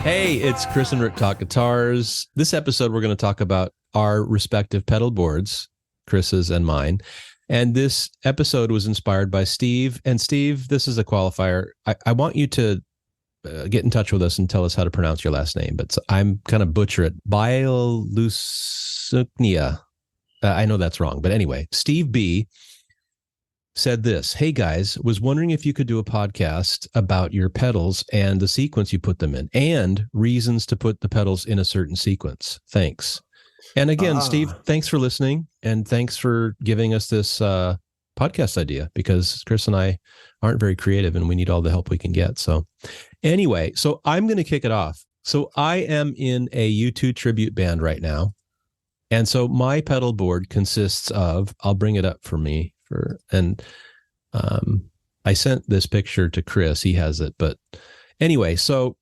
Hey, it's Chris and Rick Talk Guitars. This episode, we're going to talk about our respective pedal boards, Chris's and mine. And this episode was inspired by Steve. And Steve, this is a qualifier. I want you to get in touch with us and tell us how to pronounce your last name. But I'm kind of butcher it. Bielusuknia. I know that's wrong. But anyway, Steve B. said this: "Hey guys, was wondering if you could do a podcast about your pedals and the sequence you put them in and reasons to put the pedals in a certain sequence. Thanks." And again, Steve, thanks for listening and thanks for giving us this podcast idea, because Chris and I aren't very creative and we need all the help we can get. So anyway, so I'm going to kick it off. So I am in a U2 tribute band right now. And so my pedal board consists of, I'll bring it up for me. I sent this picture to Chris. He has it. But anyway, so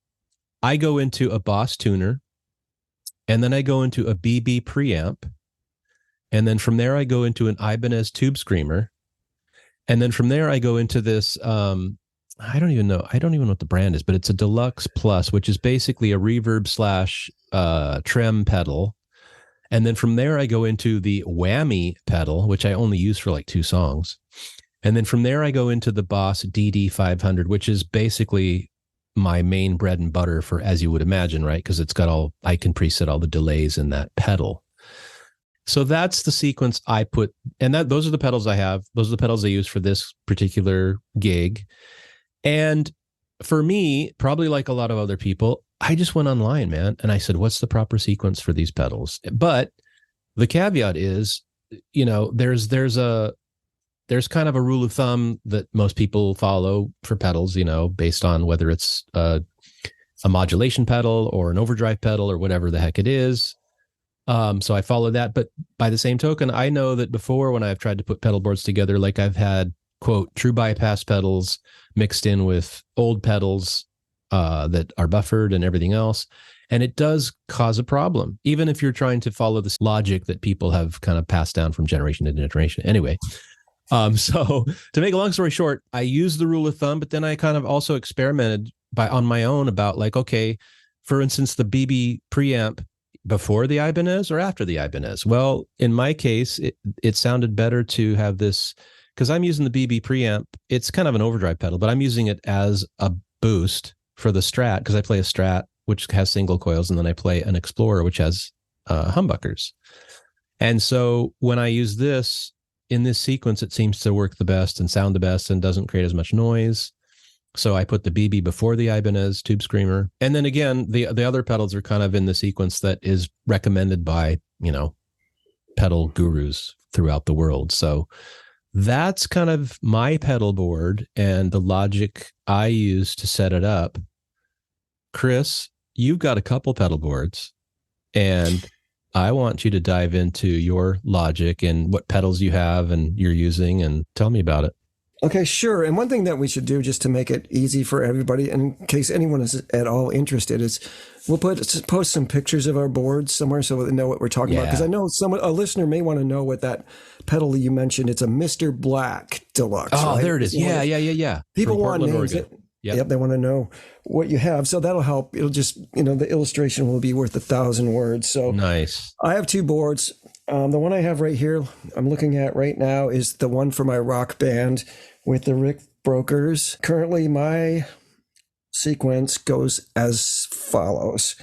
I go into a Boss tuner, and then I go into a BB preamp, and then from there I go into an Ibanez tube screamer, and then from there I go into this. I don't even know what the brand is, but it's a Deluxe Plus, which is basically a reverb / trem pedal. And then from there, I go into the Whammy pedal, which I only use for like 2 songs. And then from there, I go into the Boss DD500, which is basically my main bread and butter for, as you would imagine, right? Because it's got I can preset all the delays in that pedal. So that's the sequence I put. And those are the pedals I have. Those are the pedals I use for this particular gig. And for me, probably like a lot of other people, I just went online, man, and I said, what's the proper sequence for these pedals? But the caveat is, there's kind of a rule of thumb that most people follow for pedals, based on whether it's a modulation pedal or an overdrive pedal or whatever the heck it is. So I follow that. But by the same token, I know that before, when I've tried to put pedal boards together, like I've had, quote, true bypass pedals mixed in with old pedals that are buffered and everything else. And it does cause a problem, even if you're trying to follow this logic that people have kind of passed down from generation to generation. Anyway, so to make a long story short, I used the rule of thumb, but then I kind of also experimented on my own about, like, okay, for instance, the BB preamp before the Ibanez or after the Ibanez. Well, in my case, it sounded better to have this, because I'm using the BB preamp. It's kind of an overdrive pedal, but I'm using it as a boost for the Strat, because I play a Strat, which has single coils, and then I play an Explorer, which has humbuckers. And so when I use this in this sequence, it seems to work the best and sound the best and doesn't create as much noise. So I put the BB before the Ibanez tube screamer. And then again, the other pedals are kind of in the sequence that is recommended by, pedal gurus throughout the world. So that's kind of my pedal board and the logic I use to set it up. Chris, you've got a couple pedal boards, and I want you to dive into your logic and what pedals you have and you're using, and tell me about it. Okay, sure. And one thing that we should do, just to make it easy for everybody, in case anyone is at all interested, is we'll post some pictures of our boards somewhere so they know what we're talking about. Because I know a listener may want to know what that pedal you mentioned. It's a Mr. Black Deluxe. Oh, right? there it is. Yeah. People From want Portland, names. Oregon. Yep, they want to know what you have. So that'll help. It'll just, the illustration will be worth 1,000 words. So nice. I have 2 boards. The one I have right here, I'm looking at right now, is the one for my rock band with the Rick Brokers. Currently, my sequence goes as follows.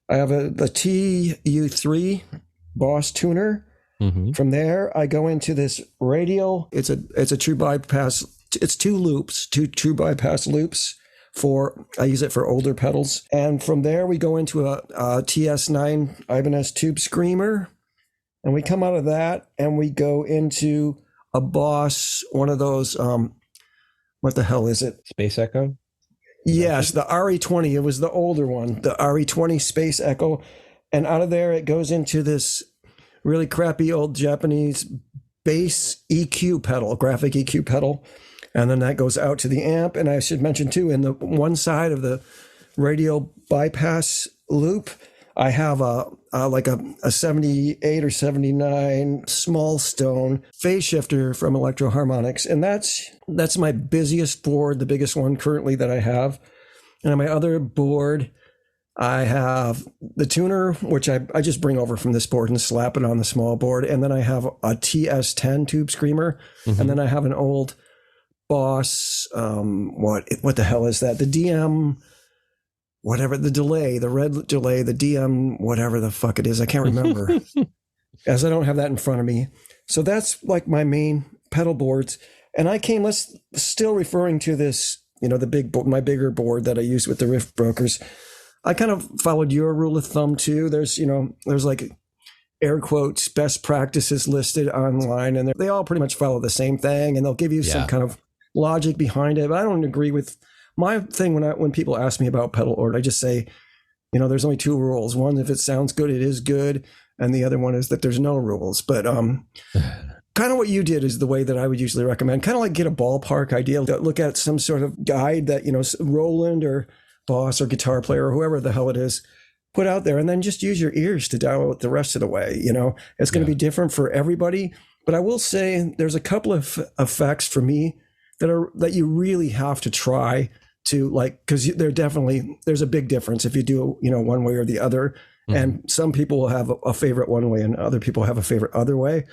I have the TU3 Boss tuner. Mm-hmm. From there, I go into this radial. It's a true bypass. It's 2 loops, 2 true bypass loops. I use it for older pedals. And from there, we go into a TS9 Ibanez tube screamer. And we come out of that and we go into a Boss, one of those, what the hell is it? Space Echo? Yes, the RE20. It was the older one, the RE20 Space Echo. And out of there, it goes into this really crappy old Japanese bass EQ pedal, graphic EQ pedal. And then that goes out to the amp. And I should mention too, in the one side of the radial bypass loop, I have a 78 or 79 small stone phase shifter from Electro Harmonics. And that's my busiest board, the biggest one currently that I have. And on my other board, I have the tuner, which I just bring over from this board and slap it on the small board. And then I have a TS10 tube screamer. Mm-hmm. And then I have an old Boss, what the hell is that? The DM, whatever, the delay, the red delay, the DM, whatever the fuck it is. I can't remember as I don't have that in front of me. So that's like my main pedal boards. And I came, still referring to this, my bigger board that I use with the Rift Brokers. I kind of followed your rule of thumb too. There's like air quotes, best practices listed online, and they all pretty much follow the same thing, and they'll give you some kind of logic behind it. But I don't agree with my thing when people ask me about pedal order. I just say, there's only two rules. One, if it sounds good, it is good. And the other one is that there's no rules. But kind of what you did is the way that I would usually recommend. Kind of like get a ballpark idea. Look at some sort of guide that, Roland or Boss or guitar player or whoever the hell it is put out there, and then just use your ears to dial it the rest of the way. It's going to be different for everybody. But I will say there's a couple of effects for me that you really have to try to because there's a big difference if you do, one way or the other. Mm-hmm. And some people will have a favorite one way and other people have a favorite other way.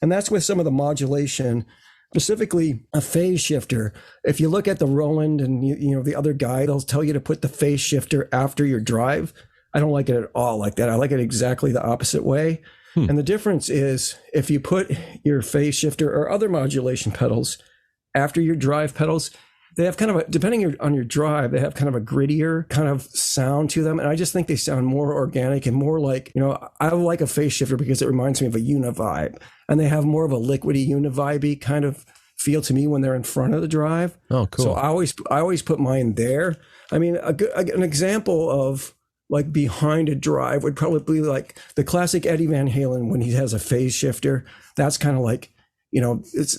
And that's with some of the modulation, specifically a phase shifter. If you look at the Roland and the other guy, they'll tell you to put the phase shifter after your drive. I don't like it at all like that. I like it exactly the opposite way. And the difference is if you put your phase shifter or other modulation pedals after your drive pedals, they have kind of depending on your drive, they have kind of a grittier kind of sound to them. And I just think they sound more organic and more like, I like a phase shifter because it reminds me of a univibe. And they have more of a liquidy univibe kind of feel to me when they're in front of the drive. Oh, cool. So I always put mine there. I mean, an example of like behind a drive would probably be like the classic Eddie Van Halen when he has a phase shifter. That's kind of like,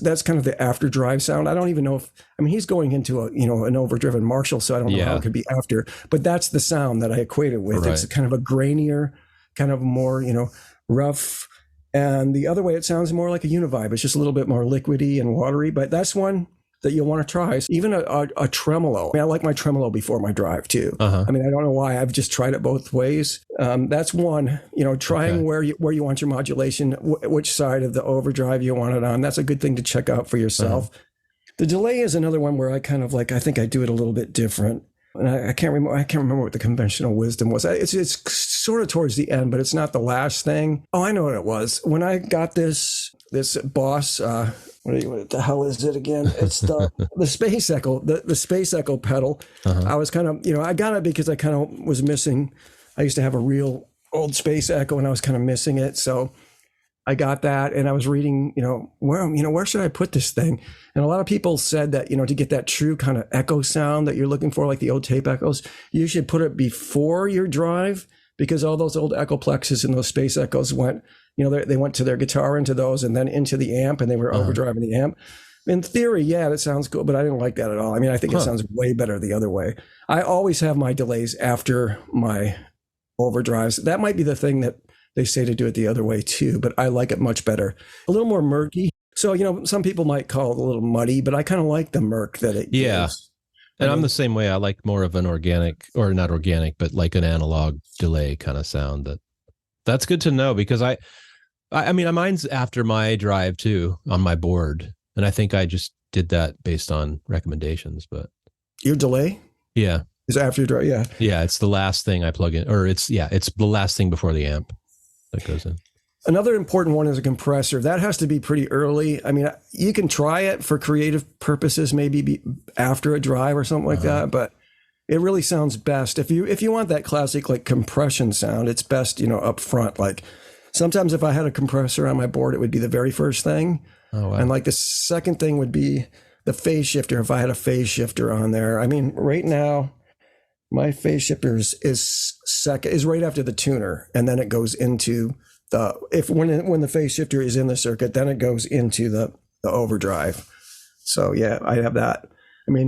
that's kind of the after drive sound. I don't even know he's going into an overdriven Marshall, so I don't know how it could be after, but that's the sound that I equate it with. Right. It's kind of a grainier, kind of more, rough. And the other way, it sounds more like a univibe. It's just a little bit more liquidy and watery, but that's one that you'll want to try. Even a tremolo. I like my tremolo before my drive too. Uh-huh. I don't know why. I've just tried it both ways. That's one, trying where you want your modulation, which side of the overdrive you want it on. That's a good thing to check out for yourself. Uh-huh. The delay is another one where I kind of I think I do it a little bit different. And I can't remember what the conventional wisdom was. It's sort of towards the end, but it's not the last thing. Oh, I know what it was. When I got this Boss, what the hell is it again? It's the Space Echo, the Space Echo pedal. Uh-huh. I was kind of, I got it because I kind of was missing. I used to have a real old Space Echo and I was kind of missing it. So I got that and I was reading, where should I put this thing? And a lot of people said that, to get that true kind of echo sound that you're looking for, like the old tape echoes, you should put it before your drive, because all those old Echoplexes and those Space Echoes went, they went to their guitar into those and then into the amp, and they were overdriving the amp. In theory, yeah, that sounds cool, but I didn't like that at all. I think it sounds way better the other way. I always have my delays after my overdrives. That might be the thing that they say to do it the other way too, but I like it much better. A little more murky. So, some people might call it a little muddy, but I kind of like the murk that it gives. And I'm the same way. I like more of an organic, or not organic, but like an analog delay kind of sound. That's good to know, because I mine's after my drive too on my board. And I think I just did that based on recommendations, but your delay? Yeah. Is after your drive. Yeah. Yeah. It's the last thing I plug in, or it's the last thing before the amp that goes in. Another important one is a compressor. That has to be pretty early. You can try it for creative purposes, maybe after a drive or something like that, but it really sounds best. If you want that classic like compression sound, it's best, up front. Like sometimes if I had a compressor on my board, it would be the very first thing. Oh, wow. And like the second thing would be the phase shifter. If I had a phase shifter on there, right now my phase shifter is right after the tuner, and then it goes into when the phase shifter is in the circuit, then it goes into the overdrive. So yeah, I have that.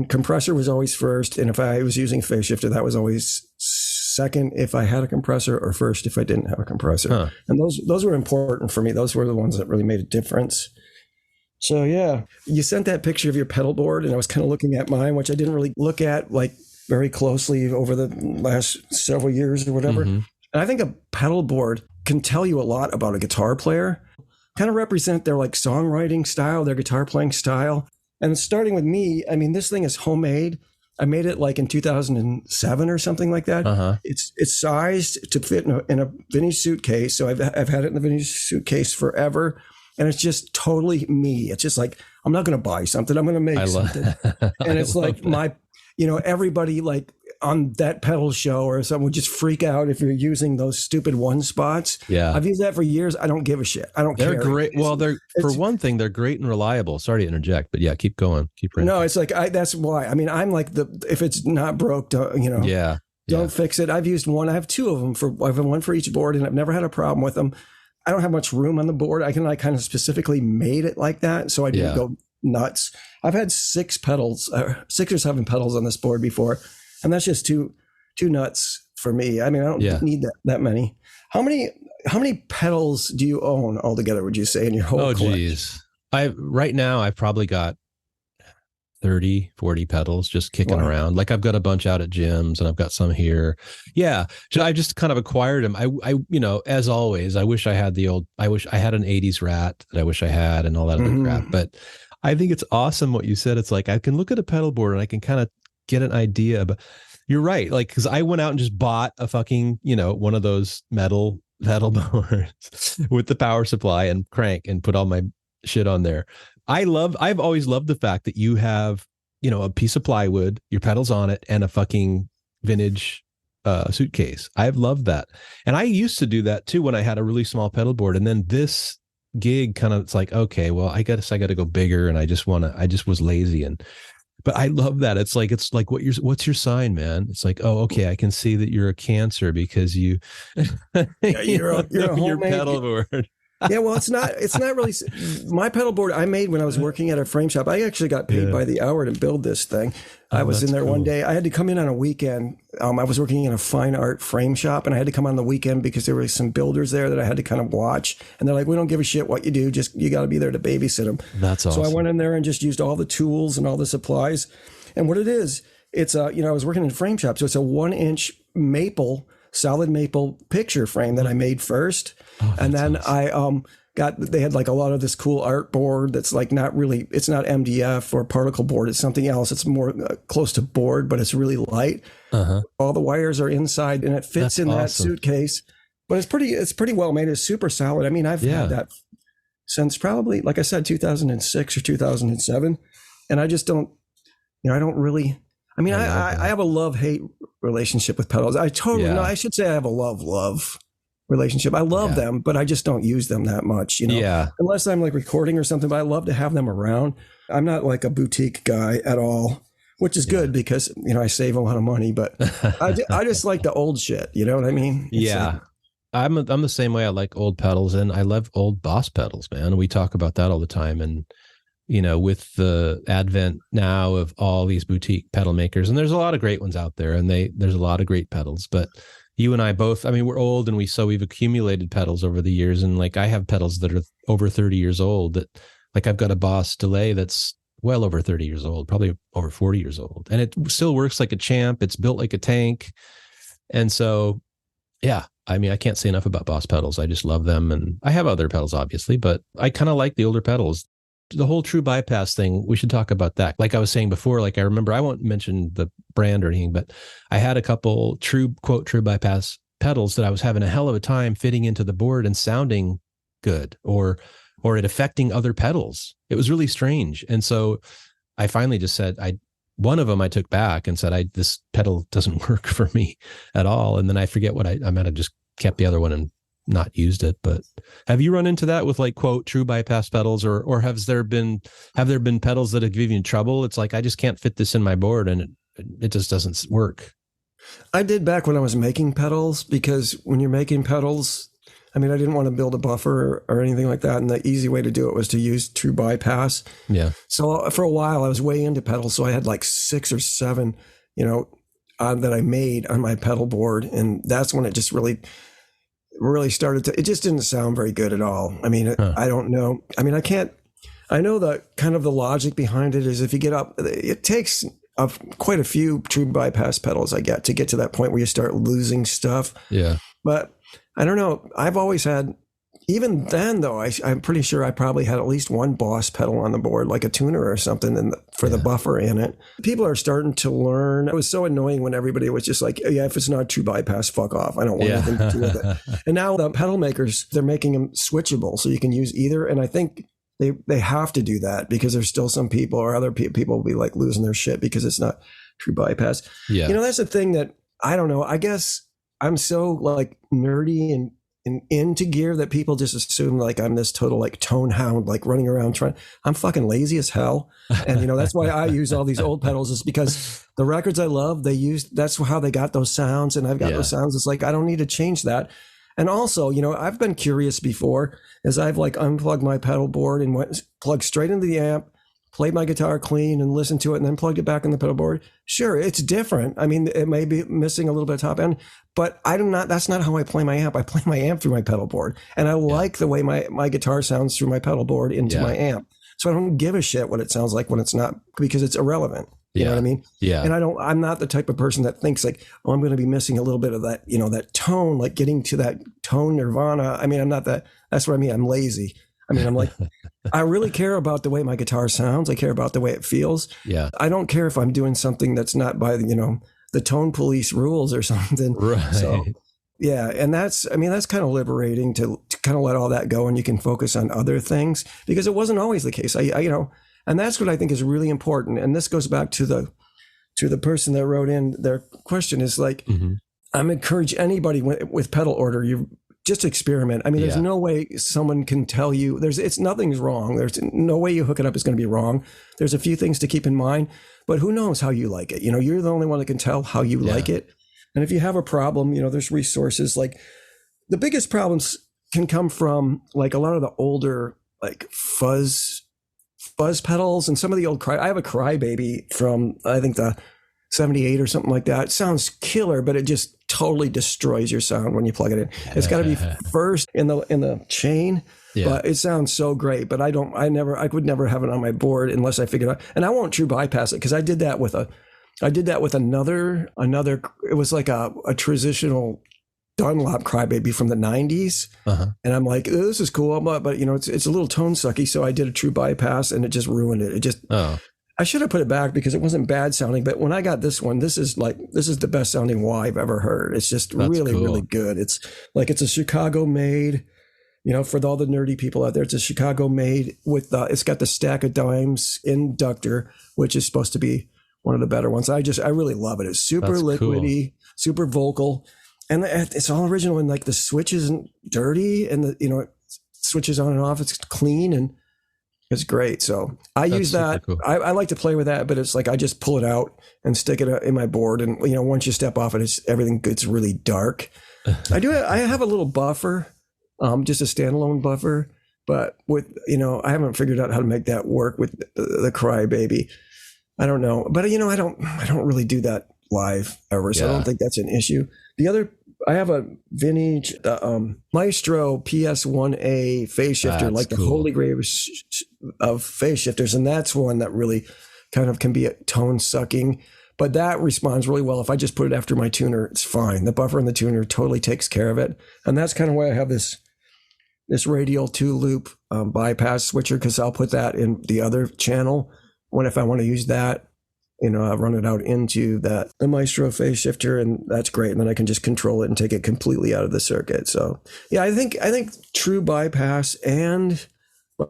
Compressor was always first, and if I was using phase shifter, that was always second if I had a compressor, or first if I didn't have a compressor. Huh. And those were important for me. Those were the ones that really made a difference. So yeah, you sent that picture of your pedal board, and I was kind of looking at mine, which I didn't really look at like very closely over the last several years or whatever. Mhm. And I think a pedal board can tell you a lot about a guitar player, kind of represent their like songwriting style, their guitar playing style. And starting with me, I mean, this thing is homemade. I made it like in 2007 or something like that. Uh-huh. It's sized to fit in a vintage suitcase. So I've had it in the vintage suitcase forever. And it's just totally me. It's just like, I'm not going to buy something. I'm going to make something. And it's like my, everybody like on that pedal show or something would just freak out if you're using those stupid one spots. Yeah. I've used that for years. I don't give a shit. I don't care. They're great. Well, for one thing, they're great and reliable. Sorry to interject, but yeah, keep going. Keep ranting. No, it's like, that's why. I mean, I'm like if it's not broke, don't fix it. I've used one. I have two of them I have one for each board and I've never had a problem with them. I don't have much room on the board. I can like kind of specifically made it like that. So I didn't go nuts. I've had 6 or 7 pedals on this board before. And that's just too nuts for me. I mean, I don't need that many. How many pedals do you own altogether, would you say, in your whole collection? Geez. Right now I've probably got 30, 40 pedals just kicking around. Like I've got a bunch out at gyms and I've got some here. Yeah. So I just kind of acquired them. I as always, I wish I had I had an 80s Rat that I wish I had and all that other crap. But I think it's awesome what you said. It's like, I can look at a pedal board and I can kind of get an idea, but you're right. Like, cause I went out and just bought a fucking, one of those metal pedal boards with the power supply and crank and put all my shit on there. I've always loved the fact that you have, a piece of plywood, your pedals on it, and a fucking vintage suitcase. I've loved that. And I used to do that too when I had a really small pedal board. And then this gig it's like, okay, well, I guess I got to go bigger. And I just was lazy. But I love that. It's like what's your sign, man? It's like, oh, okay, I can see that you're a Cancer because you're a your pedal board. Yeah, well, it's not really my pedal board I made when I was working at a frame shop. I actually got paid by the hour to build this thing. I was in there one day. I had to come in on a weekend. I was working in a fine art frame shop and I had to come on the weekend because there were some builders there that I had to kind of watch. And they're like, we don't give a shit what you do. Just, you got to be there to babysit them. That's awesome. So I went in there and just used all the tools and all the supplies. And what it is, it's I was working in a frame shop. So it's a 1-inch solid maple picture frame that I made first. And then awesome. They had like a lot of this cool art board that's like it's not MDF or particle board. It's something else. It's more close to board, but it's really light. Uh-huh. All the wires are inside and it fits in that suitcase, but it's pretty well made. It's super solid. I mean, I've had that since probably, like I said, 2006 or 2007. And I just don't, I don't really, I mean, I have a love-hate relationship with pedals. I should say I have a love-love relationship. I love them, but I just don't use them that much, unless I'm like recording or something, but I love to have them around. I'm not like a boutique guy at all, which is good because, I save a lot of money, but I just like the old shit. You know what I mean? I'm the same way. I like old pedals and I love old Boss pedals, man. We talk about that all the time. And, with the advent now of all these boutique pedal makers, and there's a lot of great ones out there and there's a lot of great pedals, but you and I both, I mean, we're old and we've accumulated pedals over the years. And like, I have pedals that are over 30 years old that like, I've got a Boss delay that's well over 30 years old, probably over 40 years old. And it still works like a champ. It's built like a tank. And so, yeah, I mean, I can't say enough about Boss pedals. I just love them. And I have other pedals, obviously, but I kind of like the older pedals. The whole true bypass thing, we should talk about that. Like I was saying before, like I remember, I won't mention the brand or anything, but I had a couple true bypass pedals that I was having a hell of a time fitting into the board and sounding good or it affecting other pedals. It was really strange. And so I finally just said, one of them I took back and said, this pedal doesn't work for me at all. And then I forget what I might have just kept the other one and not used it. But have you run into that with like quote true bypass pedals or have there been pedals that have given you trouble? It's like, I just can't fit this in my board and it just doesn't work. I did back when I was making pedals, because when you're making pedals, I mean, I didn't want to build a buffer or anything like that. And the easy way to do it was to use true bypass. Yeah. So for a while I was way into pedals. So I had like 6 or 7, that I made on my pedal board. And that's when it just really started to, it just didn't sound very good at all. I mean, I don't know. I mean, I know the kind of the logic behind it is if you get up, it takes of quite a few true bypass pedals I get to that point where you start losing stuff. Yeah. But I don't know. I've always had, even then though, I'm pretty sure I probably had at least one Boss pedal on the board, like a tuner or something, for the buffer in it. People are starting to learn. It was so annoying when everybody was just like, yeah, if it's not true bypass, fuck off. I don't want anything to do with it. And now the pedal makers, they're making them switchable so you can use either. And I think they have to do that because there's still some people or other people will be like losing their shit because it's not true bypass. Yeah. That's the thing that I don't know. I guess I'm so like nerdy and into gear that people just assume like I'm this total like tone hound, like running around trying. I'm fucking lazy as hell. And, that's why I use all these old pedals, is because the records I love, that's how they got those sounds. And I've got those sounds. It's like, I don't need to change that. And also, I've been curious before as I've like unplugged my pedal board and plugged straight into the amp, played my guitar clean and listened to it and then plugged it back in the pedal board. Sure, it's different. I mean, it may be missing a little bit of top end, but that's not how I play my amp. I play my amp through my pedal board. And I like the way my guitar sounds through my pedal board into my amp. So I don't give a shit what it sounds like when it's not, because it's irrelevant. You know what I mean? Yeah. And I'm not the type of person that thinks like, oh, I'm going to be missing a little bit of that, that tone, like getting to that tone nirvana. I mean, I'm not that, that's what I mean. I'm lazy. I mean, I'm like, I really care about the way my guitar sounds. I care about the way it feels. Yeah. I don't care if I'm doing something that's not by, the tone police rules or something. Right. So, yeah. And that's kind of liberating to kind of let all that go and you can focus on other things, because it wasn't always the case. And that's what I think is really important. And this goes back to the person that wrote in their question is like, I'm encourage anybody with pedal order, you just experiment. I mean, there's no way someone can tell you nothing's wrong. There's no way you hook it up is going to be wrong. There's a few things to keep in mind, but who knows how you like it? You're the only one that can tell how you like it. And if you have a problem, there's resources. Like the biggest problems can come from like a lot of the older, like fuzz pedals and some of the old I have a Crybaby from, I think the 78 or something like that. It sounds killer, but it just totally destroys your sound when you plug it in. It's got to be first in the chain, but it sounds so great. But I would never have it on my board unless I figured out. And I won't true bypass it because I did that with another. It was like a traditional Dunlop Crybaby from the 90s. And I'm like, oh, this is cool, but it's a little tone sucky. So I did a true bypass and it just ruined it. It just. I should have put it back because it wasn't bad sounding, but when I got this one, this is the best sounding wah I've ever heard. It's just really, really good. It's like, it's a Chicago made, for all the nerdy people out there, it's a Chicago made with, it's got the Stack of Dimes inductor, which is supposed to be one of the better ones. I really love it. It's super liquidy, super vocal, and it's all original. And like the switch isn't dirty and it switches on and off. It's clean and it's great. So I use that. Cool. I like to play with that, but it's like I just pull it out and stick it in my board. And, once you step off it, everything gets really dark. I have a little buffer, just a standalone buffer. But I haven't figured out how to make that work with the Crybaby. I don't know. But, I don't really do that live ever. So I don't think that's an issue. I have a vintage Maestro PS1A phase shifter, like the holy grail of phase shifters. And that's one that really kind of can be tone sucking, but that responds really well. If I just put it after my tuner, it's fine. The buffer and the tuner totally takes care of it. And that's kind of why I have this radial 2-loop bypass switcher, because I'll put that in the other channel if I want to use that. I run it out into the Maestro phase shifter, and that's great. And then I can just control it and take it completely out of the circuit. So yeah, I think true bypass and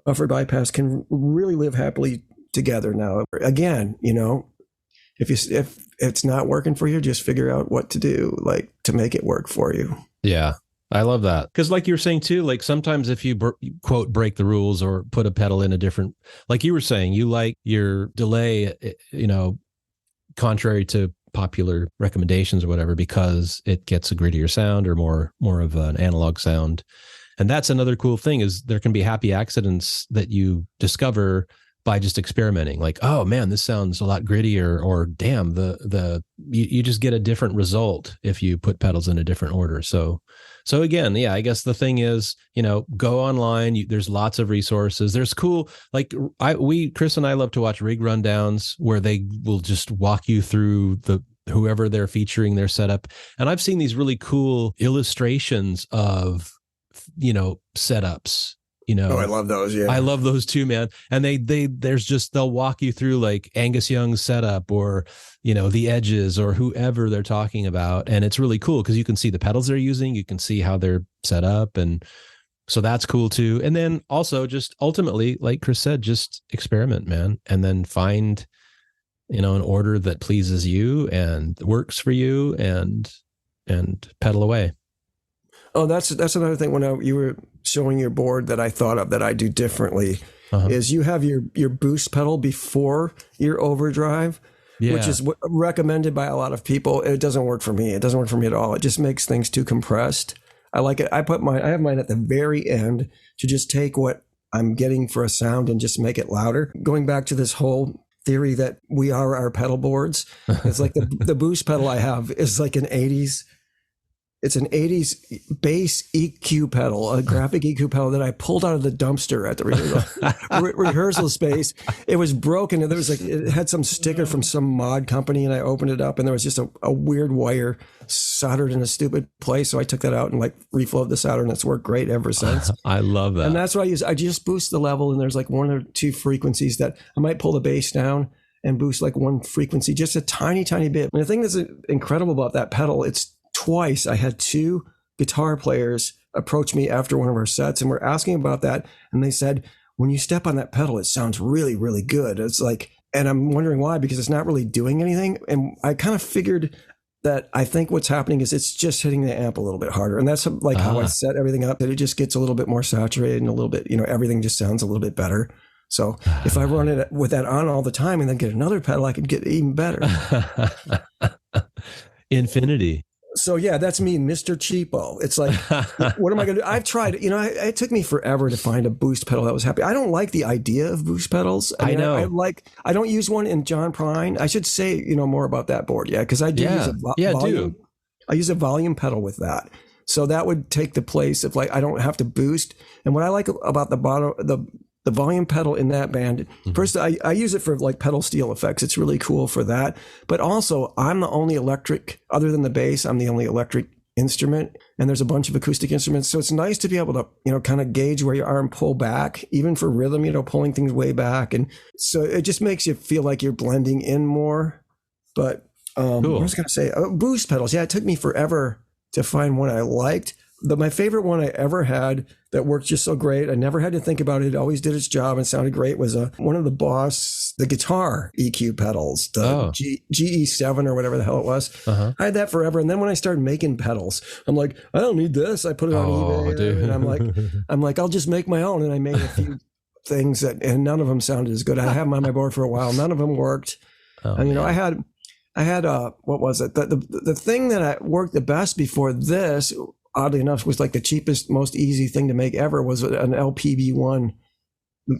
buffer bypass can really live happily together now. Again, if it's not working for you, just figure out what to do, like to make it work for you. Yeah. I love that. Because like you were saying too, like sometimes if you quote break the rules or put a pedal in a different, like you were saying, you like your delay, contrary to popular recommendations or whatever, because it gets a grittier sound or more of an analog sound. And that's another cool thing is there can be happy accidents that you discover by just experimenting. Like, oh man, this sounds a lot grittier, or damn, you just get a different result if you put pedals in a different order. So again, yeah, I guess the thing is, go online. There's lots of resources. There's cool, like Chris and I love to watch rig rundowns where they will just walk you through whoever they're featuring their setup. And I've seen these really cool illustrations of, setups. Oh, I love those. Yeah, I love those too, man. And they'll walk you through like Angus Young's setup, or, the Edges, or whoever they're talking about. And it's really cool because you can see the pedals they're using. You can see how they're set up. And so that's cool too. And then also just ultimately, like Chris said, just experiment, man. And then find, an order that pleases you and works for you, and pedal away. Oh, that's another thing. When you were showing your board that I thought of that I do differently, is you have your boost pedal before your overdrive, which is recommended by a lot of people. It doesn't work for me. It doesn't work for me at all. It just makes things too compressed. I like it. I have mine at the very end to just take what I'm getting for a sound and just make it louder. Going back to this whole theory that we are our pedal boards, it's like the boost pedal I have is like an 80s. It's an 80s bass EQ pedal, a graphic EQ pedal that I pulled out of the dumpster at the rehearsal space. It was broken, and it had some sticker from some mod company, and I opened it up, and there was just a weird wire soldered in a stupid place. So I took that out and reflowed the solder, and it's worked great ever since. I love that. And that's what I use. I just boost the level, and there's like one or two frequencies that I might pull the bass down and boost like one frequency, just a tiny, tiny bit. And the thing that's incredible about that pedal, it's twice I had two guitar players approach me after one of our sets and were asking about that. And they said, when you step on that pedal, it sounds really, really good. It's like, and I'm wondering why, because it's not really doing anything. And I kind of figured that I think what's happening is it's just hitting the amp a little bit harder. And that's like how I set everything up, that it just gets a little bit more saturated and a little bit, everything just sounds a little bit better. So if I run it with that on all the time and then get another pedal, I could get even better. Infinity. So yeah, that's me, Mr. Cheapo. It's like, what am I going to do? I've tried, it took me forever to find a boost pedal that was happy. I don't like the idea of boost pedals. I know. I don't use one in John Prine. I should say, more about that board. Yeah. Cause I do use a volume. I use a volume pedal with that. So that would take the place of I don't have to boost. And what I like about the volume pedal in that band, first I use it for pedal steel effects. It's really cool for that. But also I'm the only electric, other than the bass, I'm the only electric instrument, and there's a bunch of acoustic instruments. So it's nice to be able to, kind of gauge where your arm pull back, even for rhythm, pulling things way back. And so it just makes you feel like you're blending in more. But cool. I was going to say boost pedals. Yeah, it took me forever to find one I liked. My favorite one I ever had that worked just so great, I never had to think about it, it always did its job and sounded great, was one of the guitar EQ pedals, the GE7 or whatever the hell it was. I had that forever. And then when I started making pedals, I'm like, I don't need this. I put it on eBay, dude. And I'm like, I'll just make my own. And I made a few things and none of them sounded as good. I had them on my board for a while. None of them worked. And, I had what was it? The thing that worked the best before this, oddly enough, was the cheapest, most easy thing to make ever, was an LPB1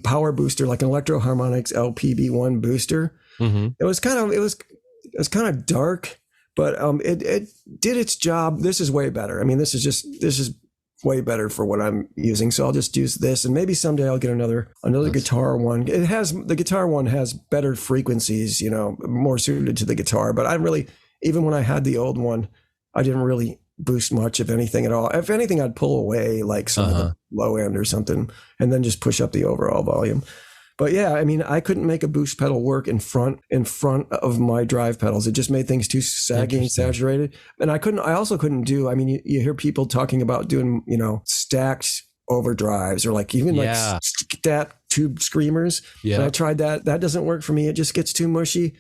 power booster, like an Electro Harmonix LPB1 booster. It was kind of dark, but it did its job. This is way better. I mean, this is way better for what I'm using. So I'll just use this, and maybe someday I'll get another guitar one. The guitar one has better frequencies, more suited to the guitar. But even when I had the old one, I didn't really boost much, if anything at all. If anything, I'd pull away some of the low end or something, and then just push up the overall volume. But yeah, I mean, I couldn't make a boost pedal work in front of my drive pedals. It just made things too saggy and saturated. And I also couldn't do, I mean, you hear people talking about doing, stacked overdrives or stacked tube screamers. Yeah. And I tried that. That doesn't work for me. It just gets too mushy.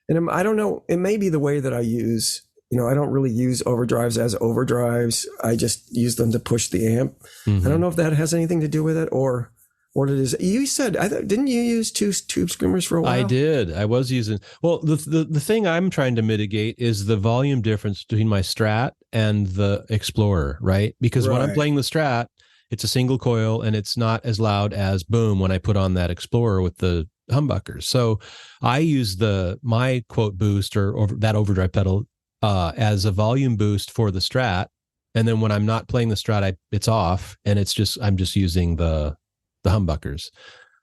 And I don't know, it may be the way that I use, I don't really use overdrives as overdrives. I just use them to push the amp. I don't know if that has anything to do with it or what it is. You said, didn't you use two tube screamers for a while? I did. I was using, well, the thing I'm trying to mitigate is the volume difference between my Strat and the Explorer, right? Because when I'm playing the Strat, it's a single coil and it's not as loud as boom when I put on that Explorer with the humbuckers. So I use my quote boost or that overdrive pedal as a volume boost for the Strat. And then when I'm not playing the Strat, it's off, and I'm just using the humbuckers.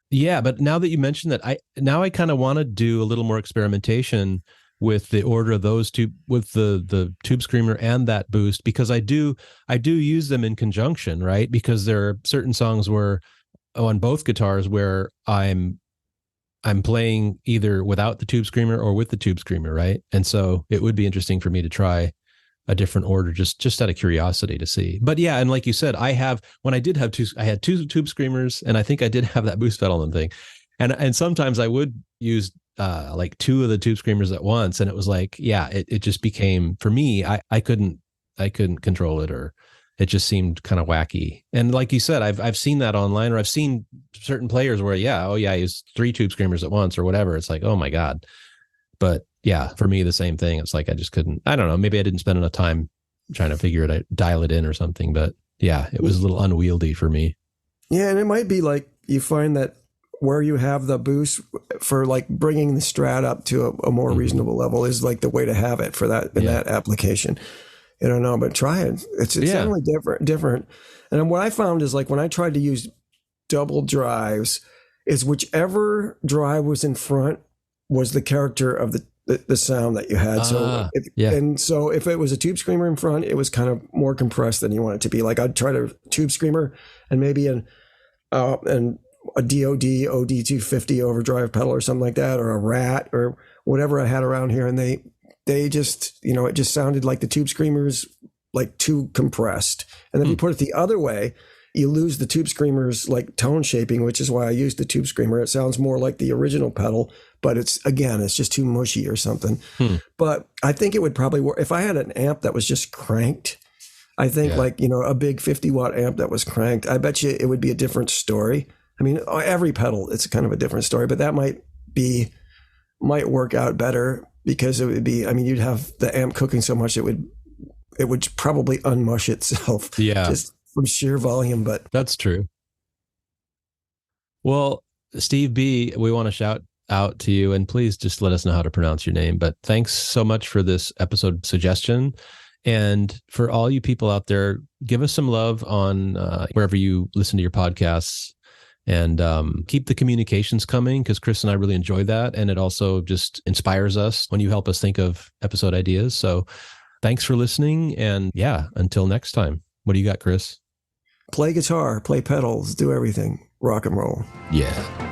Yeah, but now that you mentioned that, I kind of want to do a little more experimentation with the order of those two, with the Tube Screamer and that boost, because I do use them in conjunction, right? Because there are certain songs where on both guitars where I'm playing either without the Tube Screamer or with the Tube Screamer, right? And so it would be interesting for me to try a different order, just out of curiosity to see. But yeah, and like you said, I had two Tube Screamers, and I think I did have that boost pedal and thing, and sometimes I would use like two of the Tube Screamers at once, and it was like, yeah, it just became, for me, I couldn't control it, or it just seemed kind of wacky. And like you said, I've seen that online, or I've seen certain players where, I use three Tube Screamers at once or whatever. It's like, oh my God. But yeah, for me, the same thing. It's like, I just couldn't, I don't know, maybe I didn't spend enough time trying to figure it out, dial it in or something. But yeah, it was a little unwieldy for me. Yeah. And it might be like you find that where you have the boost for like bringing the Strat up to a more reasonable level is like the way to have it for that in that application. I don't know, but try it. It's definitely different. And what I found is like when I tried to use double drives, is whichever drive was in front was the character of the sound that you had. So if it was a Tube Screamer in front, it was kind of more compressed than you want it to be. Like I'd try to Tube Screamer and maybe a DOD OD250 overdrive pedal or something like that, or a Rat or whatever I had around here, and they just, it just sounded like the Tube Screamers, like too compressed. And then if you put it the other way, you lose the Tube Screamers like tone shaping, which is why I used the Tube Screamer. It sounds more like the original pedal, but it's just too mushy or something. But I think it would probably work if I had an amp that was just cranked. I think a big 50-watt amp that was cranked, I bet you it would be a different story. I mean, every pedal, it's kind of a different story, but that might work out better, because it would be, you'd have the amp cooking so much it would probably unmush itself. Yeah. Just from sheer volume, but that's true. Well, Steve B, we want to shout out to you, and please just let us know how to pronounce your name. But thanks so much for this episode suggestion. And for all you people out there, give us some love on wherever you listen to your podcasts, and keep the communications coming, because Chris and I really enjoy that. And it also just inspires us when you help us think of episode ideas. So thanks for listening. And yeah, until next time. What do you got, Chris? Play guitar, play pedals, do everything. Rock and roll. Yeah.